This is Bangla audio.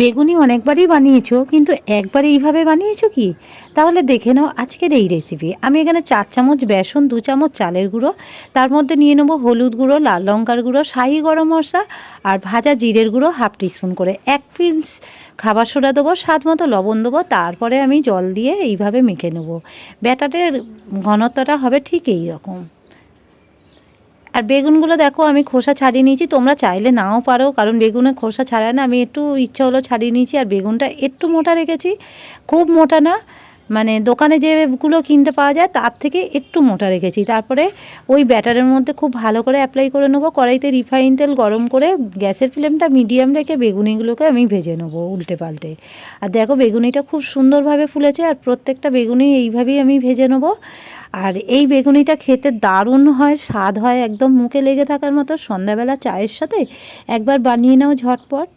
বেগুনি অনেকবারই বানিয়েছো, কিন্তু একবার এইভাবে বানিয়েছো কি? তাহলে দেখে নাও আজকের এই রেসিপি। আমি এখানে 4 চামচ বেসন, 2 চামচ চালের গুঁড়ো, তার মধ্যে নিয়ে নেবো হলুদ গুঁড়ো, লাল লঙ্কার গুঁড়ো, শাহি গরম মশলা আর ভাজা জিরের গুঁড়ো হাফ টিস্পুন করে, 1 পিঞ্চ খাবার সোডা দেবো, স্বাদ মতো লবণ দেবো। তারপরে আমি জল দিয়ে এইভাবে মেখে নেবো। ব্যাটারের ঘনত্বটা হবে ঠিক এই রকম। আর বেগুনগুলো দেখো আমি খোসা ছাড়িয়ে নিয়েছি, তোমরা চাইলে নাও পারো, কারণ বেগুনের খোসা ছাড়ায় না, আমি একটু ইচ্ছা হলো ছাড়িয়ে নিয়েছি। আর বেগুনটা একটু মোটা রেখেছি, খুব মোটা না, মানে দোকানে যেগুলো কিনতে পাওয়া যায় তার থেকে একটু মোটা রেখেছি। তারপরে ওই ব্যাটারের মধ্যে খুব ভালো করে অ্যাপ্লাই করে নেবো। কড়াইতে রিফাইন তেল গরম করে গ্যাসের ফ্লেমটা মিডিয়াম রেখে বেগুনিগুলোকে আমি ভেজে নেবো উল্টে পাল্টে। আর দেখো বেগুনিটা খুব সুন্দরভাবে ফুলেছে, আর প্রত্যেকটা বেগুনি এইভাবেই আমি ভেজে নেবো। আর এই বেগুনিটা খেতে দারুণ হয়, স্বাদ হয়, একদম মুখে লেগে থাকার মতো। সন্ধ্যাবেলা চায়ের সাথে একবার বানিয়ে নাও ঝটপট।